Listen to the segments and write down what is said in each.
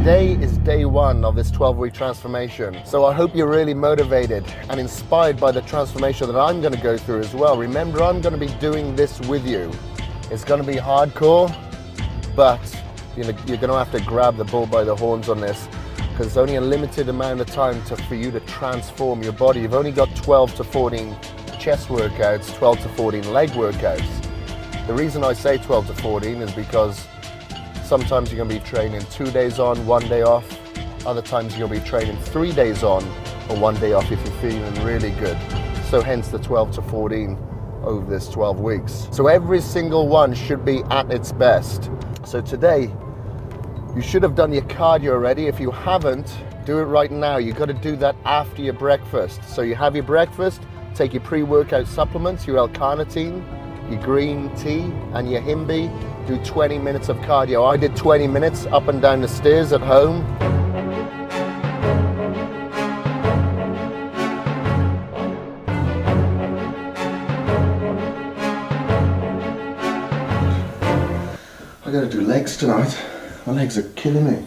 Today is day one of this 12-week transformation. So I hope you're really motivated and inspired by the transformation that I'm going to go through as well. Remember, I'm going to be doing this with you. It's going to be hardcore, but you're going to have to grab the bull by the horns on this, because it's only a limited amount of time for you to transform your body. You've only got 12 to 14 chest workouts, 12 to 14 leg workouts. The reason I say 12 to 14 is because sometimes you're going to be training 2 days on, 1 day off. Other times you're going to be training 3 days on and 1 day off if you're feeling really good. So hence the 12 to 14 over this 12 weeks. So every single one should be at its best. So today, you should have done your cardio already. If you haven't, do it right now. You've got to do that after your breakfast. So you have your breakfast, take your pre-workout supplements, your L-carnitine, your green tea, and your Himbi. Do 20 minutes of cardio. I did 20 minutes up and down the stairs at home. I gotta do legs tonight. My legs are killing me.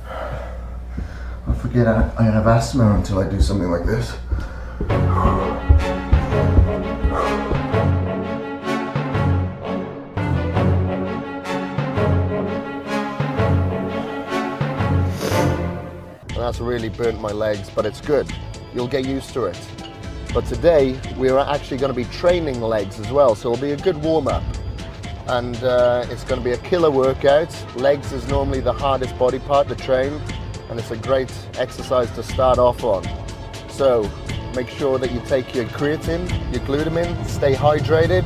I forget I have asthma until I do something like this. That's really burnt my legs, but it's good. You'll get used to it. But today, we're actually going to be training legs as well, so it'll be a good warm-up. And it's going to be a killer workout. Legs is normally the hardest body part to train, and it's a great exercise to start off on. So make sure that you take your creatine, your glutamine, stay hydrated,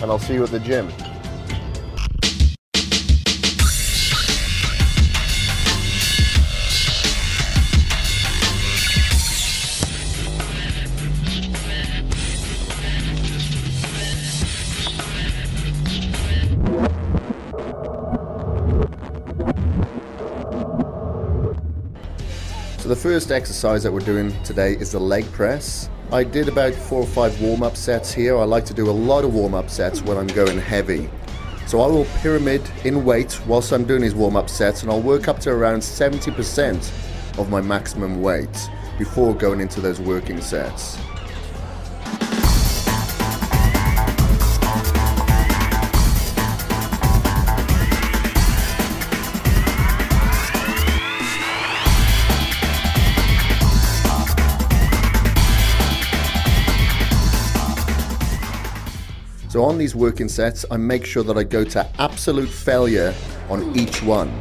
and I'll see you at the gym. So the first exercise that we're doing today is the leg press. I did about 4 or 5 warm-up sets here. I like to do a lot of warm-up sets when I'm going heavy. So I will pyramid in weight whilst I'm doing these warm-up sets, and I'll work up to around 70% of my maximum weight before going into those working sets. So on these working sets, I make sure that I go to absolute failure on each one.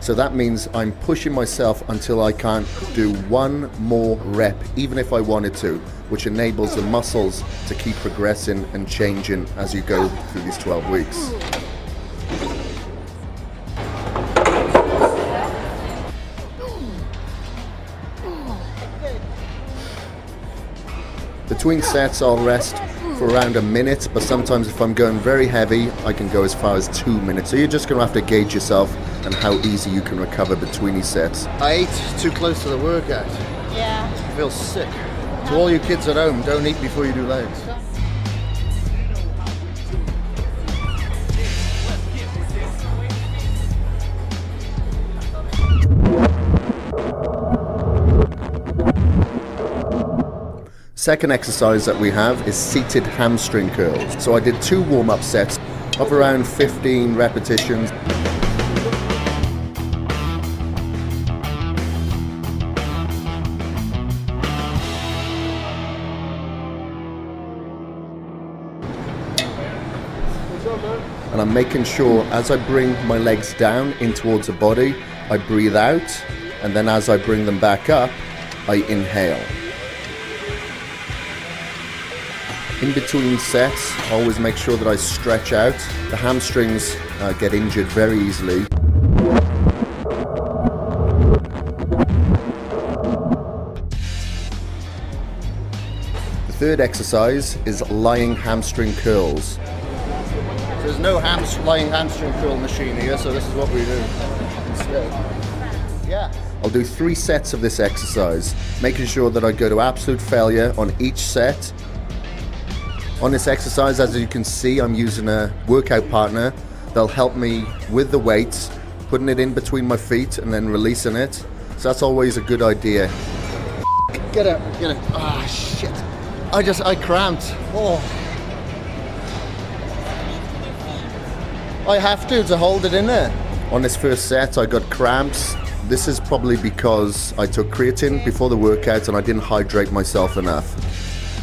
So that means I'm pushing myself until I can't do one more rep, even if I wanted to, which enables the muscles to keep progressing and changing as you go through these 12 weeks. Between sets, I'll rest for around a minute, but sometimes if I'm going very heavy, I can go as far as 2 minutes. So you're just going to have to gauge yourself and how easy you can recover between these sets. I ate too close to the workout. Yeah. I feel sick. To all you kids at home, don't eat before you do legs. Second exercise that we have is seated hamstring curls. So I did 2 warm-up sets of around 15 repetitions. And I'm making sure as I bring my legs down in towards the body, I breathe out, and then as I bring them back up, I inhale. In between sets, I always make sure that I stretch out. The hamstrings get injured very easily. The third exercise is lying hamstring curls. There's no lying hamstring curl machine here, so this is what we do instead. Yeah. I'll do 3 sets of this exercise, making sure that I go to absolute failure on each set. On this exercise, as you can see, I'm using a workout partner. They'll help me with the weights putting it in between my feet and then releasing it. So that's always a good idea. Get it, get it. Ah, shit. I cramped. Oh. I have to hold it in there. On this first set, I got cramps. This is probably because I took creatine before the workout and I didn't hydrate myself enough.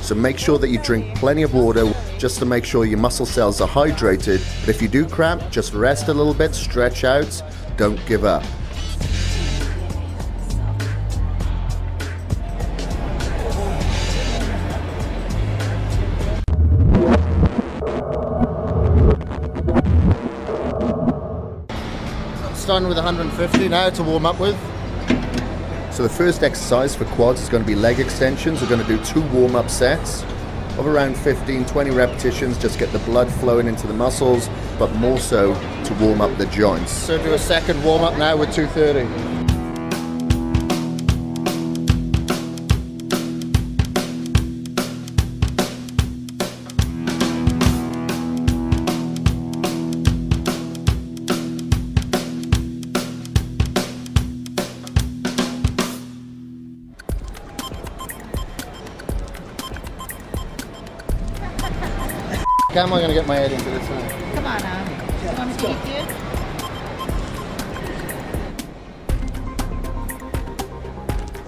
So make sure that you drink plenty of water just to make sure your muscle cells are hydrated. But if you do cramp, just rest a little bit, stretch out, don't give up. Starting with 150 now to warm up with. So the first exercise for quads is going to be leg extensions. We're going to do 2 warm-up sets of around 15-20 repetitions, just get the blood flowing into the muscles, but more so to warm up the joints. So do a second warm-up now with 230. How am I going to get my head into this one? Come on now. You want me to teach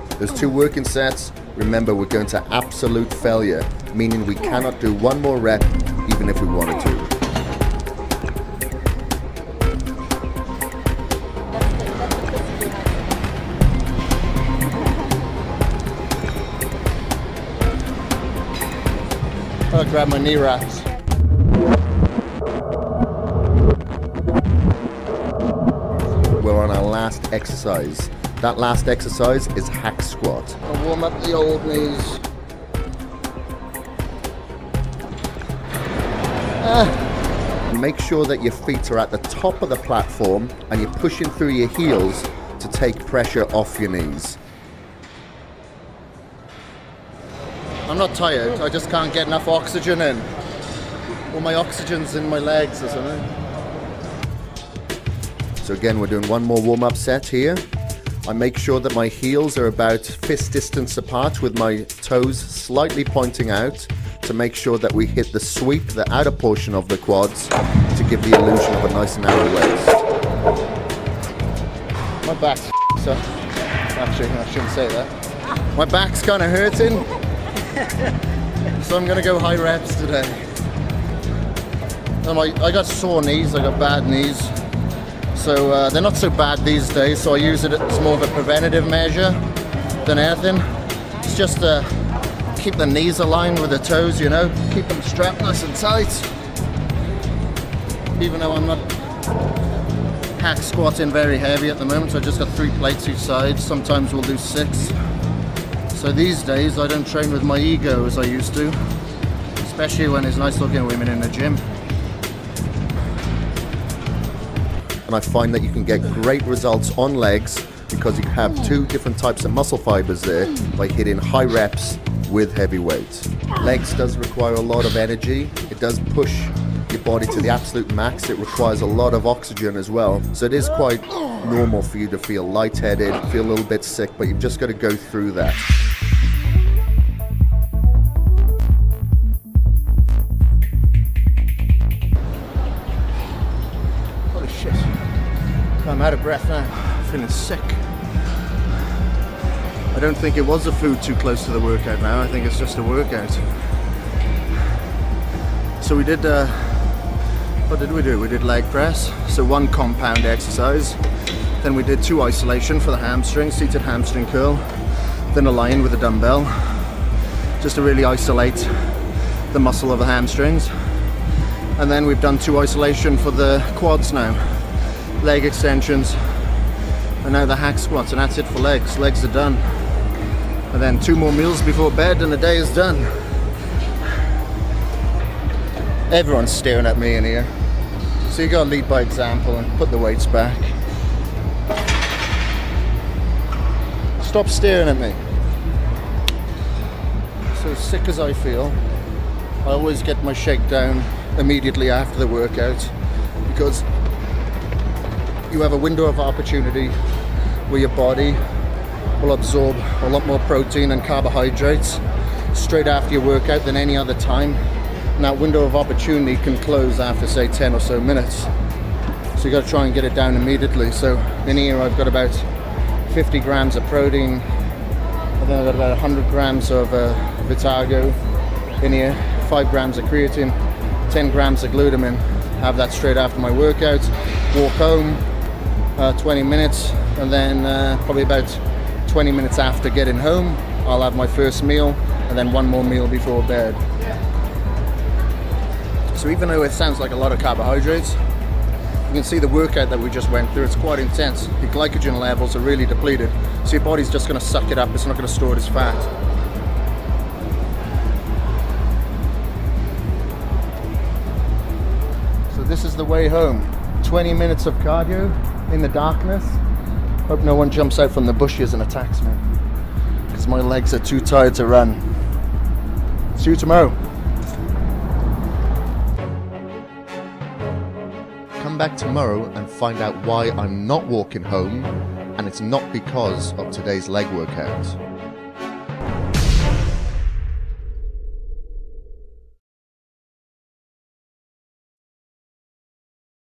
you? There's 2 working sets. Remember, we're going to absolute failure, meaning we cannot do 1 more rep even if we wanted to. I'll grab my knee wraps. We're on our last exercise. That last exercise is hack squat. I'll warm up the old knees. Make sure that your feet are at the top of the platform and you're pushing through your heels to take pressure off your knees. I'm not tired, I just can't get enough oxygen in. All my oxygen's in my legs or something. So again, we're doing 1 more warm-up set here. I make sure that my heels are about fist distance apart with my toes slightly pointing out to make sure that we hit the sweep, the outer portion of the quads, to give the illusion of a nice narrow waist. My back's so actually, I shouldn't say that. My back's kind of hurting. So I'm going to go high reps today. I got sore knees, I got bad knees. So they're not so bad these days, so I use it as more of a preventative measure than anything. It's just to keep the knees aligned with the toes, you know, keep them strapped nice and tight. Even though I'm not hack squatting very heavy at the moment, so I just got 3 plates each side. Sometimes we'll do 6. So these days I don't train with my ego as I used to, especially when there's nice looking women in the gym. And I find that you can get great results on legs because you have 2 different types of muscle fibers there by hitting high reps with heavy weights. Legs does require a lot of energy. It does push your body to the absolute max. It requires a lot of oxygen as well. So it is quite normal for you to feel lightheaded, feel a little bit sick, but you've just got to go through that. Holy shit. I'm out of breath now. I'm feeling sick. I don't think it was the food too close to the workout now. I think it's just a workout. So we did, what did we do? We did leg press. So 1 compound exercise. Then we did 2 isolation for the hamstring, seated hamstring curl. Then a line with a dumbbell. Just to really isolate the muscle of the hamstrings. And then we've done 2 isolation for the quads now. Leg extensions. And now the hack squats, and that's it for legs. Legs are done. And then 2 more meals before bed and the day is done. Everyone's staring at me in here. So you gotta lead by example and put the weights back. Stop staring at me. So sick as I feel, I always get my shakedown immediately after the workout because you have a window of opportunity where your body will absorb a lot more protein and carbohydrates straight after your workout than any other time. And that window of opportunity can close after, say, 10 or so minutes. So you got to try and get it down immediately. So in here I've got about 50 grams of protein, and then I've got about 100 grams of Vitago in here, 5 grams of creatine, 10 grams of glutamine. Have that straight after my workout, walk home, 20 minutes, and then probably about 20 minutes after getting home, I'll have my first meal, and then one more meal before bed. So even though it sounds like a lot of carbohydrates, you can see the workout that we just went through, it's quite intense. Your glycogen levels are really depleted, so your body's just going to suck it up, it's not going to store it as fat. So this is the way home. 20 minutes of cardio in the darkness. Hope no one jumps out from the bushes and attacks me, because my legs are too tired to run. See you tomorrow. Come back tomorrow and find out why I'm not walking home, and it's not because of today's leg workout.